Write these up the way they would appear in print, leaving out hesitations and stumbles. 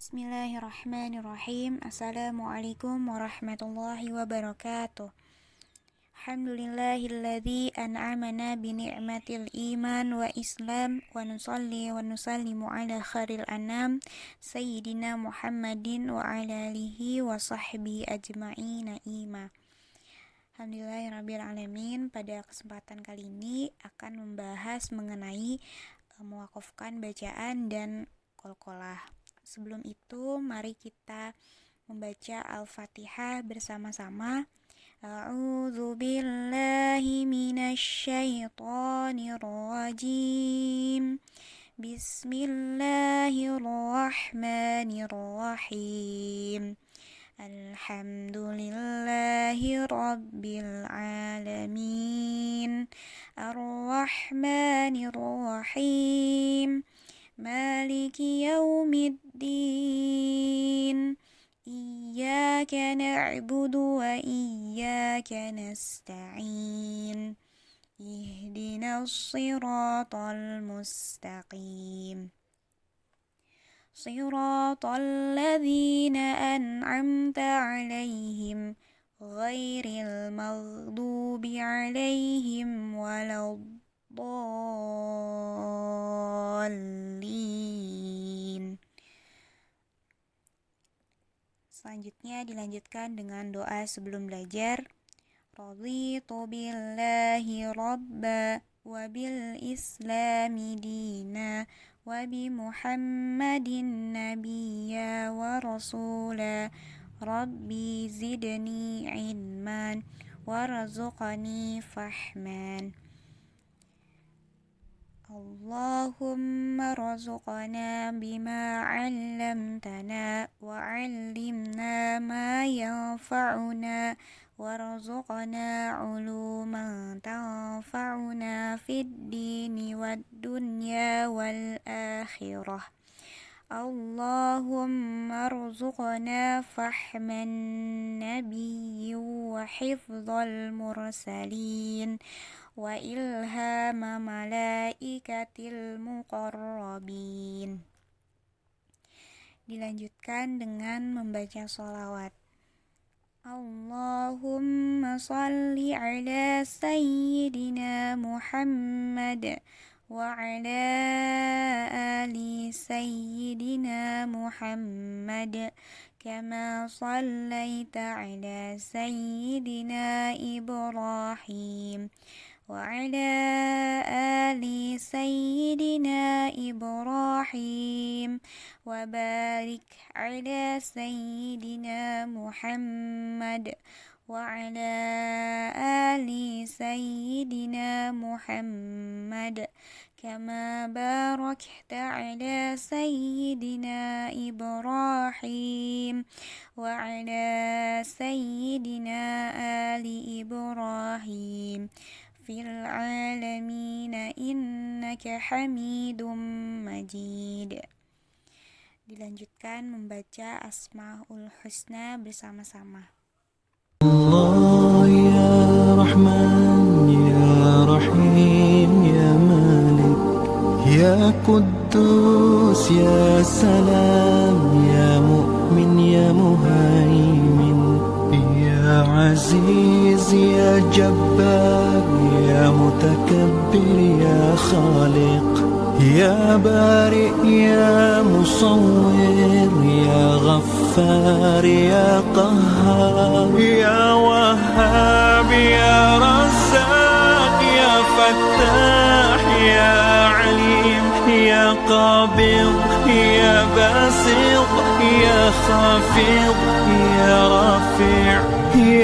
Bismillahirrahmanirrahim. Assalamualaikum warahmatullahi wabarakatuh. Alhamdulillahilladzi an'amana bi ni'matil iman wa islam wa nusalli wa nusallimu ala khairil anam sayyidina Muhammadin wa ala alihi wa sahbihi ajma'ina ima. Alhamdulillahirabbil alamin. Pada kesempatan kali ini akan membahas mengenai mewakafkan bacaan dan qalqalah. Sebelum itu, mari kita membaca Al-Fatihah bersama-sama. A'udzu billahi minasyaitonir rajim. Bismillahirrahmanirrahim. Alhamdulillahi rabbil alamin. Ar-Rahmanir-Rahim. Maliki yaumiddin. Iyyaka na'budu wa iyyaka nasta'in. Ihdinas siratal mustaqim. Siratal ladzina an'amta 'alaihim ghairil maghdubi 'alaihim waladdallin. Selanjutnya dilanjutkan dengan doa sebelum belajar. Raditu billahi rabba wa bil islami dina wa bi Muhammadin nabiyya wa rasula. Rabbi zidni ilman warzuqni fahman. Allahumma rzuqna bima 'allamtana wa 'allimna ma yanfa'una warzuqna 'uluman tanfa'una fid dini wad dunya wal akhirah. Allahumma rzuqna fahman nabiyyi wa hifdzal mursalin wa ilhama malaikatil muqarrabin. Dilanjutkan dengan membaca sholawat. Allahumma salli ala sayyidina Muhammad wa ala ali sayyidina Muhammad kama sallaita ala sayyidina Ibrahim wa ala ali sayyidina Ibrahim wa barik ala sayyidina Muhammad wa ala ali sayyidina Muhammad kama barakta ala sayyidina Ibrahim wa ala sayyidina ali Ibrahim fil alamin innaka hamidum majid. Dilanjutkan membaca Asmaul Husna bersama-sama. Allah ya Rahman ya Rahim ya Malik ya Quddus ya Salam ya Mu'min ya Muhaimin ya Aziz ya Jabbar ya Mutakabbir ya Khaliq ya Bari ya Musawwir ya Ghaffar ya Qahhar ya Wahhab ya Razzaq ya Fattah ya Alim ya Qabid ya Basit ya Khafid ya Rafi'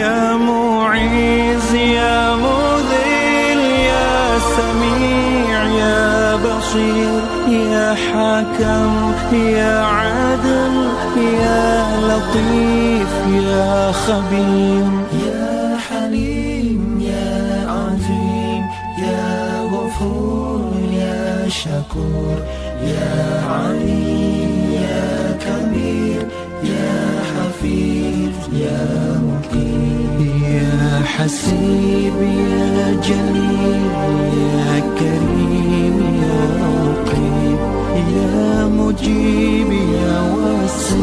ya Mu'iz ya Mudhil ya Sami' ya Basir ya Hakam ya Adil ya Latif ya Khabir ya Halim ya Azim ya Ghafur ya Shakur ya Alim ya Kabir ya Hafiz ya Muqim ya Hasib ya Jalil ya Karim ya Raqib ya Mujib ya Wasi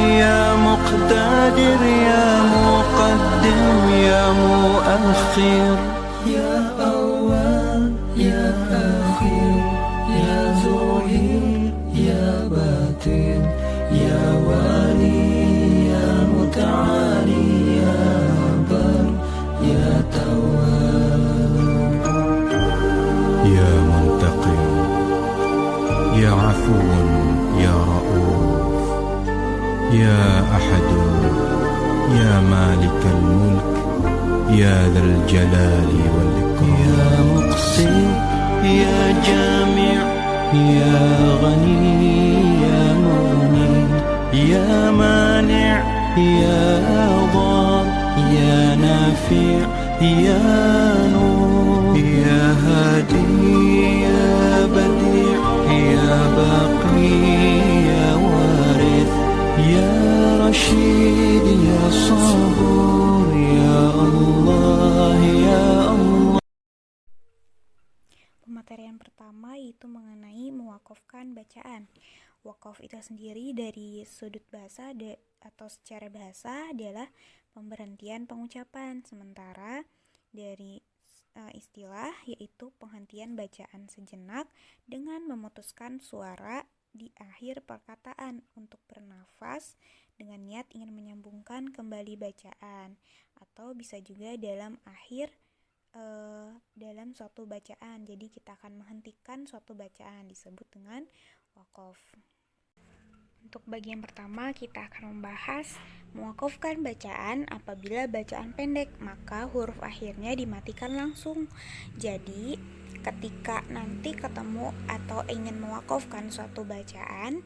يا مقتدر يا مقدم يا مؤخر يا أول يا آخر يا ظاهر يا باطن يا والي يا متعالي يا بر يا تواب يا منتقم يا عفو يا رؤوف يا أحد يا مالك الملك يا ذا الجلال والإكرام يا مقسم يا جامع يا غني يا مغني يا مانع يا ضار يا نافع يا نور يا هادي يا بديع يا باقي يا وارث يا رشيد يا صبور يا الله يا الله. Pematerian pertama yaitu mengenai mewakafkan bacaan. Wakaf itu sendiri dari sudut bahasa atau secara bahasa adalah pemberhentian pengucapan, sementara dari istilah yaitu penghentian bacaan sejenak dengan memutuskan suara di akhir perkataan untuk bernafas dengan niat ingin menyambungkan kembali bacaan, atau bisa juga dalam akhir dalam suatu bacaan. Jadi kita akan menghentikan suatu bacaan disebut dengan wakaf. Untuk bagian pertama kita akan membahas mewakafkan bacaan. Apabila bacaan pendek maka huruf akhirnya dimatikan langsung. Jadi ketika nanti ketemu atau ingin mewakafkan suatu bacaan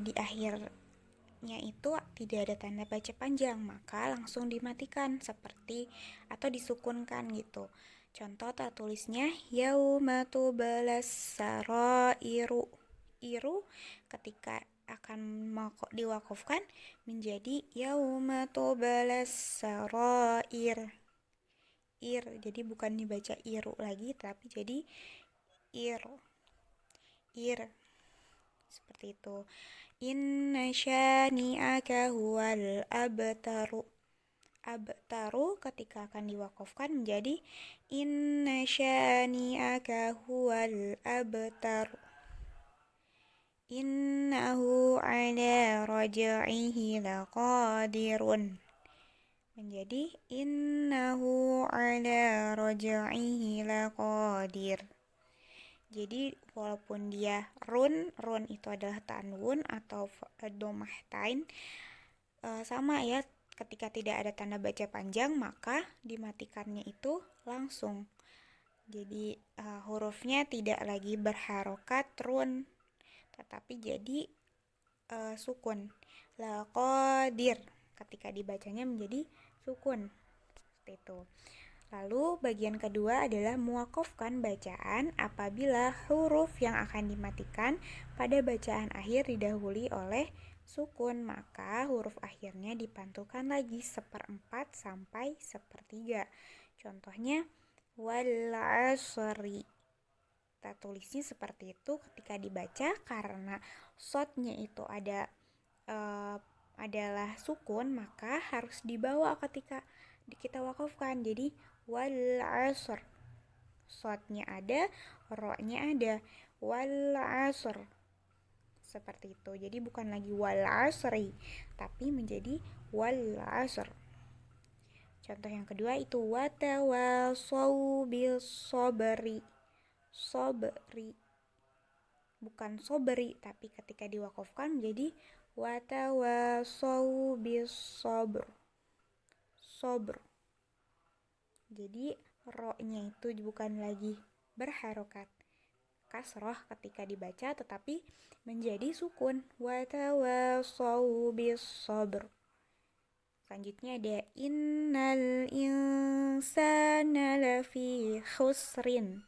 di akhirnya itu tidak ada tanda baca panjang, maka langsung dimatikan seperti atau disukunkan gitu. Contoh tertulisnya yauma tubalas sarairu. Iru ketika akan diwakafkan menjadi yauma tubalas sarair. Jadi bukan dibaca iru lagi tapi jadi ir. Seperti itu. Inna syani'aka huwal abtaru. Abtaru ketika akan diwakafkan menjadi inna syani'aka huwal abtaru. Innahu ala raj'ihi laqadirun. Menjadi innahu ala raj'ihi laqadir. Jadi walaupun dia run itu adalah tanwin atau domahtain, sama ya, ketika tidak ada tanda baca panjang maka dimatikannya itu langsung. Jadi hurufnya tidak lagi berharokat run, tetapi jadi sukun. Laqadir ketika dibacanya menjadi sukun. Seperti itu. Lalu bagian kedua adalah mewakafkan bacaan apabila huruf yang akan dimatikan pada bacaan akhir didahului oleh sukun, maka huruf akhirnya dipantulkan lagi 1/4 sampai 1/3. Contohnya wal asri. Kita tulisnya seperti itu ketika dibaca karena shotnya itu adalah sukun, maka harus dibawa ketika kita wakafkan. Jadi wal asr, shotnya ada, ro-nya ada, wal asr, seperti itu. Jadi bukan lagi wal asri tapi menjadi wal asr. Contoh yang kedua itu watawasau bil sobri. Sobri bukan sobri, tapi ketika diwakafkan menjadi watawasau bis sobr. Sobr. Jadi ro-nya itu bukan lagi berharokat kasroh ketika dibaca, tetapi menjadi sukun. Watawasau bis sobr. Selanjutnya ada innal insana lafi khusrin.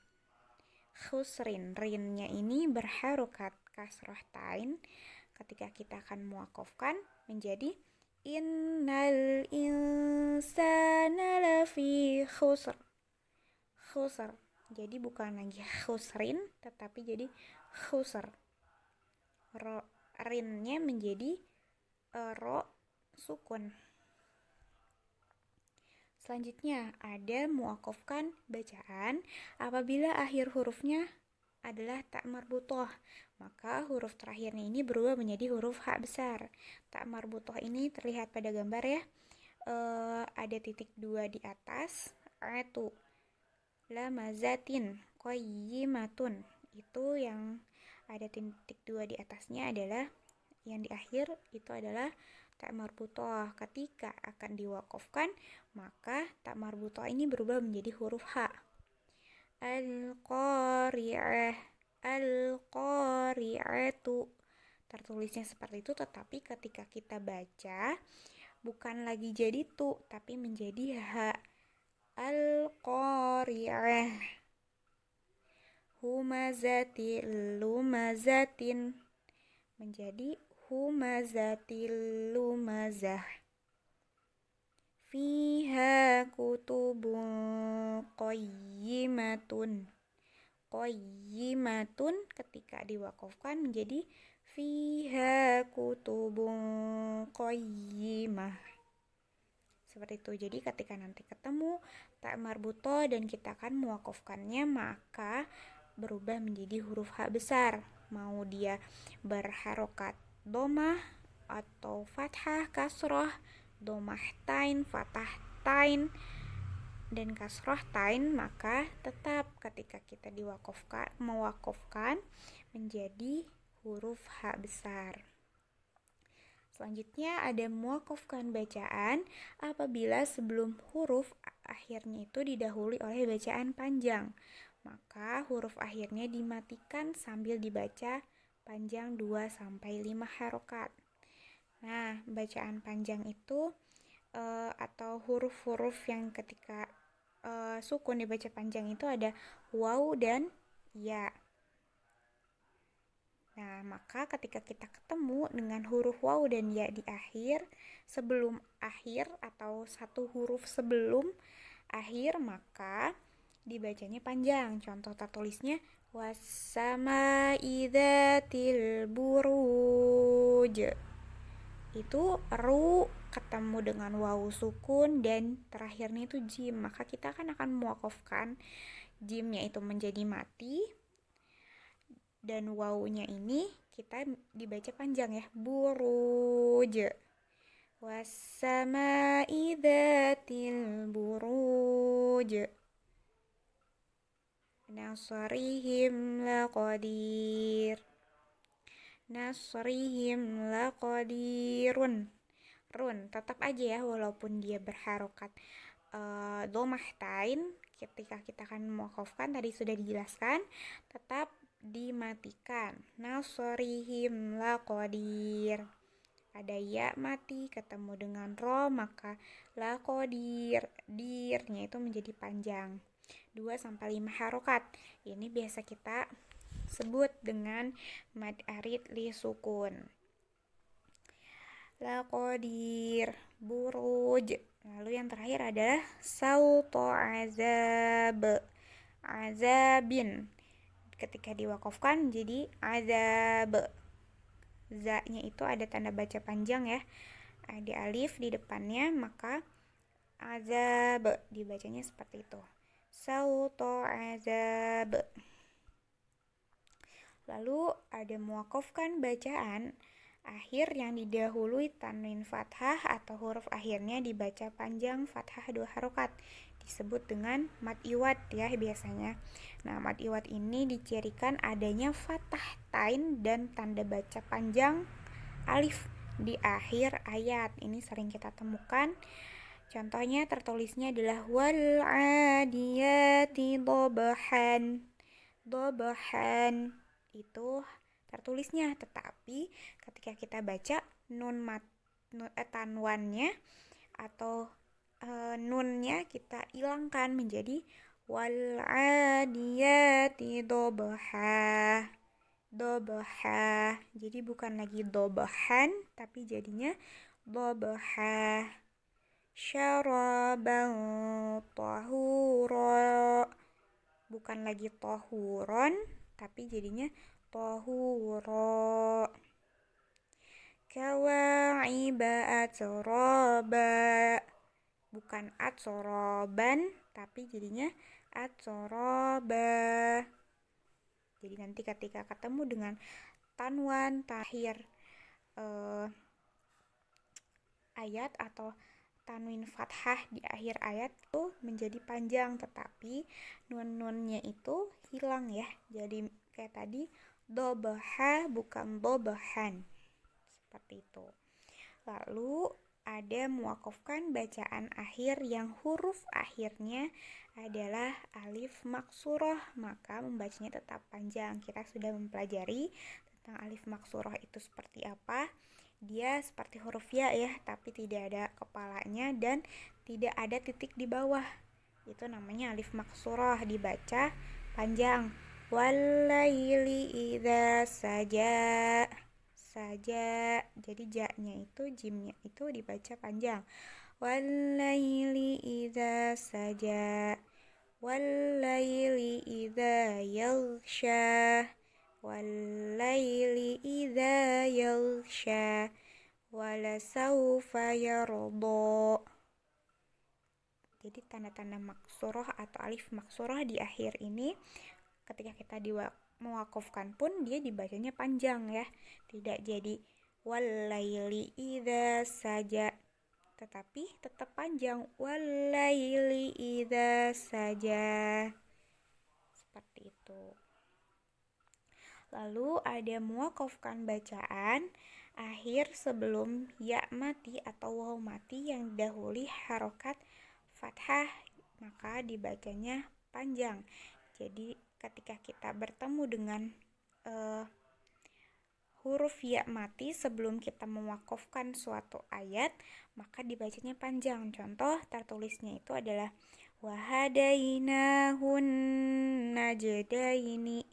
Khusrin, rinnya ini berharokat kasroh tain. Ketika kita akan muwakafkan menjadi innal insana lafi khusr. Khusr. Jadi bukan lagi khusrin tetapi jadi khusr. Rinnya menjadi ro sukun. Selanjutnya ada muwakofkan bacaan apabila akhir hurufnya adalah tak marbutoh, maka huruf terakhirnya ini berubah menjadi huruf ha besar. Tak marbutoh ini terlihat pada gambar ya. Ada titik 2 di atas, atu, lamazatin, qayyimatun. Itu yang ada titik 2 di atasnya adalah yang di akhir itu adalah tak marbutoh. Ketika akan diwakofkan, maka tak marbutoh ini berubah menjadi huruf ha. Al-qari'ah, al-qari'atu. Tertulisnya seperti itu, tetapi ketika kita baca bukan lagi jadi tu, tapi menjadi ha. Al-qari'ah, humazati, lumazatin, menjadi humazatil lumazah. Fiha kutubun qayyimatun. Qayyimatun ketika diwakafkan menjadi fiha kutubun qayyimah. Seperti itu. Jadi ketika nanti ketemu tak marbutoh dan kita akan mewakafkannya, maka berubah menjadi huruf ha besar. Mau dia berharokat domah atau fathah, kasroh, domah tain, fathah tain, dan kasroh tain, maka tetap ketika kita mewakafkan menjadi huruf ha besar. Selanjutnya ada muwakafkan bacaan apabila sebelum huruf akhirnya itu didahului oleh bacaan panjang, maka huruf akhirnya dimatikan sambil dibaca panjang 2-5 harokat. Nah, bacaan panjang itu atau huruf-huruf yang ketika sukun dibaca panjang itu ada waw dan ya. Nah, maka ketika kita ketemu dengan huruf waw dan ya di akhir, sebelum akhir atau satu huruf sebelum akhir, maka dibacanya panjang. Contoh tertulisnya wassama'i dzatil buruj. Itu ru ketemu dengan waw sukun dan terakhirnya itu jim, maka kita akan mewakafkan jimnya itu menjadi mati dan wawunya ini kita dibaca panjang ya, buruj. Wassama'i dzatil buruj. Nasrihim laqadir. Nasrihim laqadirun. Run tetap aja ya, walaupun dia berharokat domah tain, ketika kita akan mewakafkan tadi sudah dijelaskan, tetap dimatikan. Nasrihim laqadir. Ada ya mati ketemu dengan ro, maka laqadir, dirnya itu menjadi panjang 2-5 harokat. Ini biasa kita sebut dengan mad arid li sukun. Laqadir, buruj. Lalu yang terakhir adalah sauto azab, azabin. Ketika diwakafkan jadi azab. Za-nya itu ada tanda baca panjang ya, ada alif di depannya, maka azab dibacanya seperti itu, sauto azab. Lalu ada muwakafkan bacaan akhir yang didahului tanwin fathah atau huruf akhirnya dibaca panjang fathah 2 harokat, disebut dengan mad iwad ya biasanya. Nah, mad iwad ini dicirikan adanya fathah tain dan tanda baca panjang alif di akhir ayat. Ini sering kita temukan. Contohnya tertulisnya adalah wal adiyati dobahan. Dobahan itu tertulisnya, tetapi ketika kita baca tanwannya atau nunnya kita hilangkan menjadi wal adiyati dobaha. Dobaha. Jadi bukan lagi dobahan, tapi jadinya dobaha. Syaraban tahura. Bukan lagi tahuron, tapi jadinya tahura. kawa'iba atsaraba. Bukan atsaraban, tapi jadinya atsaraba. Jadi nanti ketika ketemu dengan tanwan takhir ayat atau tanwin fathah di akhir ayat itu menjadi panjang, tetapi nun-nunnya itu hilang ya. Jadi kayak tadi dobaha bukan dobahan. Seperti itu. Lalu ada muwakofkan bacaan akhir yang huruf akhirnya adalah alif maksurah, maka membacanya tetap panjang. Kita sudah mempelajari tentang alif maksurah itu seperti apa. Dia seperti huruf ya, tapi tidak ada kepalanya dan tidak ada titik di bawah. Itu namanya alif maksurah, dibaca panjang. Walaili idza saja. Jadi ja-nya itu, jimnya itu dibaca panjang. Walaili idza saja. Walaili idza yaghsha. Walaili idza yaghsha. Walasawfa yarda. Jadi tanda-tanda maksurah atau alif maksurah di akhir ini ketika kita mewakofkan pun dia dibacanya panjang ya. Tidak jadi walaili idza saja, tetapi tetap panjang walaili idza saja. Seperti itu. Lalu ada muwakofkan bacaan akhir sebelum ya mati atau waw mati yang didahului harokat fathah, maka dibacanya panjang. Jadi ketika kita bertemu dengan huruf ya mati sebelum kita mewakofkan suatu ayat, maka dibacanya panjang. Contoh tertulisnya itu adalah wahadainahun najdaini.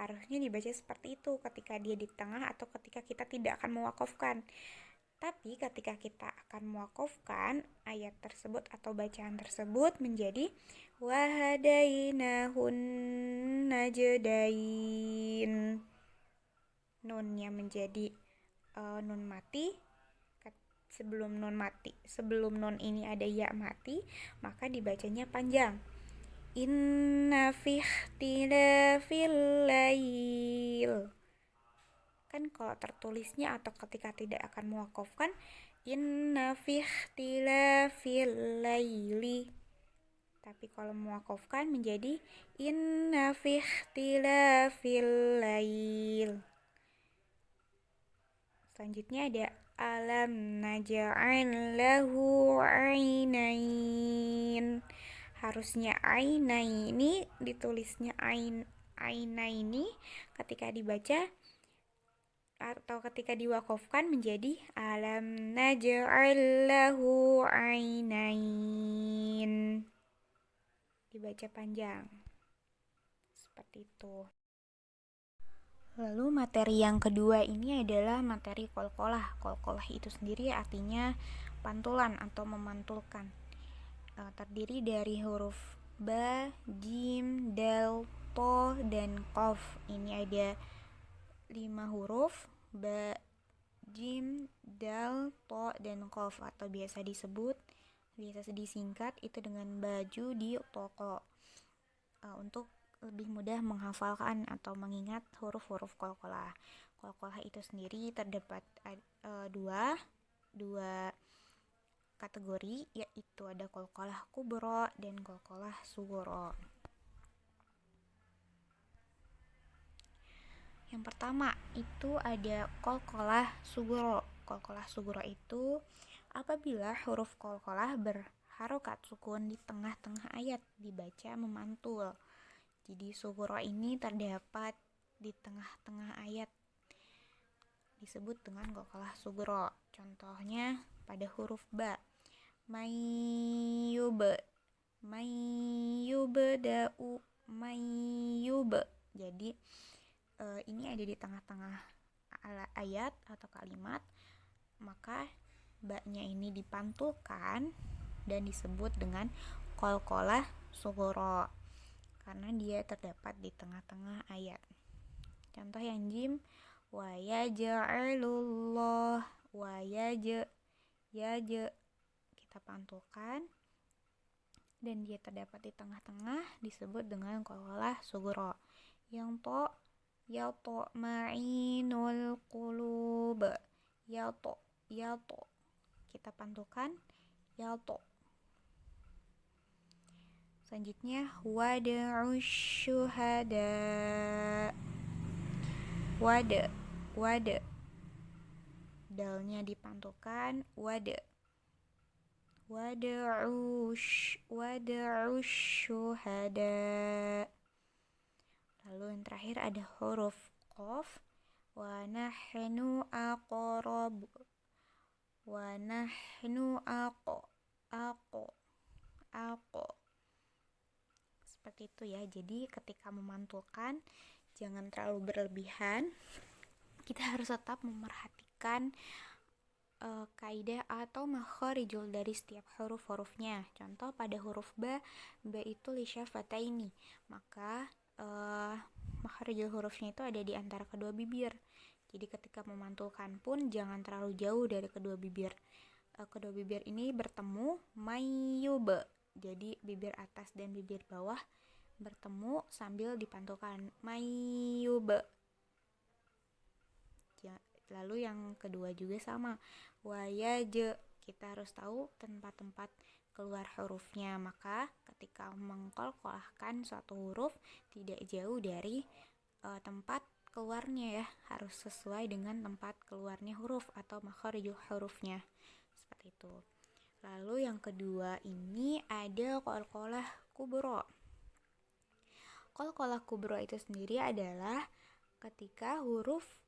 Harusnya dibaca seperti itu ketika dia di tengah atau ketika kita tidak akan mewakofkan. Tapi ketika kita akan mewakofkan ayat tersebut atau bacaan tersebut menjadi wahadainahun najdain. Nunnya menjadi nun mati. Sebelum nun ini ada ya mati, maka dibacanya panjang. Inna fi ikhtilafil lail. Kan kalau tertulisnya atau ketika tidak akan mewakofkan inna fi ikhtilafil laili, tapi kalau mewakofkan menjadi inna fi ikhtilafil lail. Selanjutnya ada alam naj'al lahu ainain. Harusnya ainaini ditulisnya ainaini, ketika dibaca atau ketika diwakofkan menjadi alam naj'al lahu ainain. Dibaca panjang. Seperti itu. Lalu materi yang kedua ini adalah materi qalqalah. Qalqalah itu sendiri artinya pantulan atau memantulkan. Terdiri dari huruf ba, jim, dal, to, dan qaf. Ini ada 5 huruf, ba, jim, dal, to, dan qaf, atau biasa disingkat itu dengan baju di toko, untuk lebih mudah menghafalkan atau mengingat huruf-huruf qalqalah. Qalqalah itu sendiri terdapat dua kategori, yaitu ada qalqalah kubra dan qalqalah sughra. Yang pertama itu ada qalqalah sughra. Qalqalah sughra itu apabila huruf qalqalah berharokat sukun di tengah-tengah ayat dibaca memantul. Jadi sughra ini terdapat di tengah-tengah ayat, disebut dengan qalqalah sughra. Contohnya pada huruf ba, mayyubda'u, mayyub. Jadi ini ada di tengah-tengah ayat atau kalimat, maka ba-nya ini dipantulkan dan disebut dengan qalqalah sughra karena dia terdapat di tengah-tengah ayat. Contoh yang jim, wa yaj'alullah wa kita pantulkan dan dia terdapat di tengah-tengah disebut dengan qalqalah sughra. Yang to ma'inul qulub, ya to kita pantulkan ya to. Selanjutnya wad'u syuhada, wada dalnya dipantulkan wada. Wad'u syuhada. Lalu yang terakhir ada huruf qaf, wa nahnu aqrabu, wa nahnu aqo. Seperti itu ya. Jadi ketika memantulkan jangan terlalu berlebihan. Kita harus tetap memerhatikan kaidah atau makharijul dari setiap huruf-hurufnya. Contoh pada huruf ba itu li syafataini, maka makharijul hurufnya itu ada di antara kedua bibir. Jadi ketika memantulkan pun jangan terlalu jauh dari kedua bibir. Kedua bibir ini bertemu mayyub. Jadi bibir atas dan bibir bawah bertemu sambil dipantulkan mayyub. Lalu yang kedua juga sama, wayaj, kita harus tahu tempat-tempat keluar hurufnya. Maka ketika mengkolkolahkan suatu huruf tidak jauh dari tempat keluarnya ya, harus sesuai dengan tempat keluarnya huruf atau makharijul hurufnya. Seperti itu. Lalu yang kedua ini ada qalqalah kubra. Qalqalah kubra itu sendiri adalah ketika huruf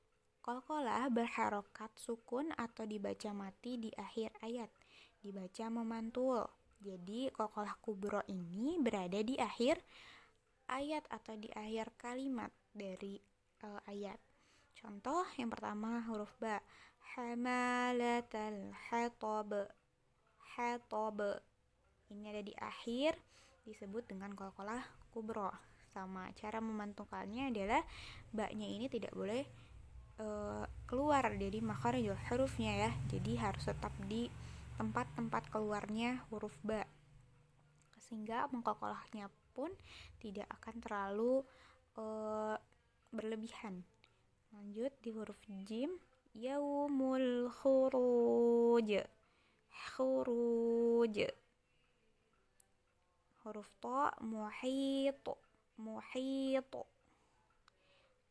qalqalah berharokat sukun atau dibaca mati di akhir ayat, dibaca memantul. Jadi qalqalah kubra ini berada di akhir ayat atau di akhir kalimat dari ayat. Contoh yang pertama huruf ba, hamalatal hatab. Ini ada di akhir, disebut dengan qalqalah kubra. Sama cara memantulkannya adalah ba-nya ini tidak boleh keluar dari makharijul hurufnya ya. Jadi harus tetap di tempat-tempat keluarnya huruf ba, sehingga mengkolkolahnya pun tidak akan terlalu berlebihan. Lanjut di huruf jim, yaumul khuruj. Huruf to, muhit.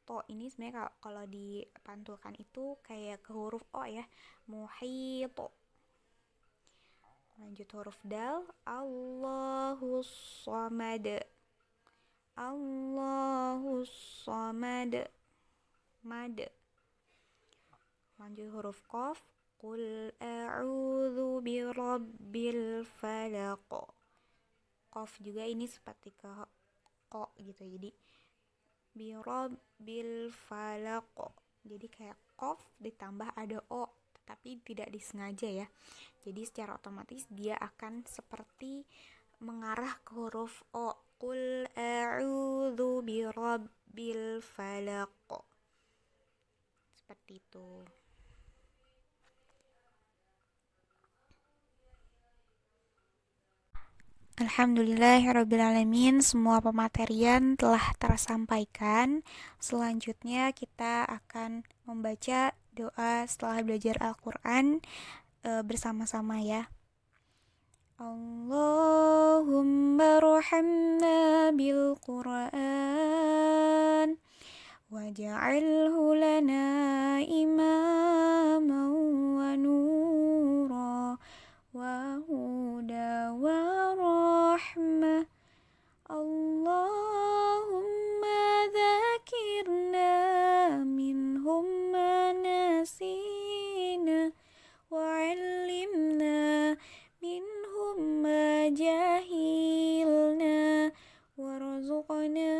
To ini sebenarnya kalau dipantulkan itu kayak ke huruf o ya, muhit. Lanjut huruf dal, Allahus samad. Mad. Lanjut huruf qaf, qul a'udzu birabbil falaq. Qaf juga ini seperti ke ko gitu. Jadi birabbil falaq. Jadi kayak qaf ditambah ada o, tapi tidak disengaja ya. Jadi secara otomatis dia akan seperti mengarah ke huruf o. Qul a'udzu birabbil falaq. Seperti itu. Alhamdulillahirrabbilalamin, semua pematerian telah tersampaikan. Selanjutnya kita akan membaca doa setelah belajar Al-Quran bersama-sama ya. Allahumma rahamna bil Qur'an waj'alhu lana imaman wa nura wa huda wa rahmah. Allahumma dzakirna minhum ma nasina wa 'allimna minhum ma jahilna warzuqna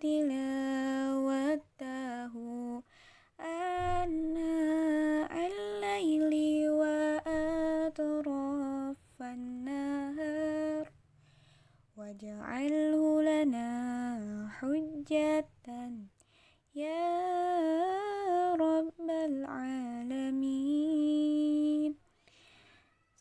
tilawatahu ana al-laili wa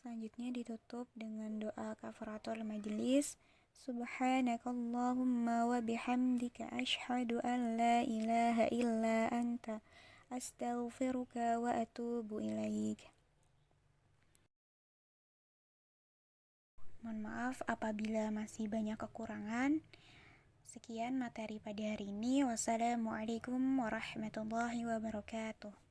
Selanjutnya ditutup dengan doa kafaratul majelis. Subhanakallahumma wa bihamdika asyhadu an la ilaha illa anta astaghfiruka wa atubu ilaik. Mohon maaf apabila masih banyak kekurangan. Sekian materi pada hari ini. Wassalamualaikum warahmatullahi wabarakatuh.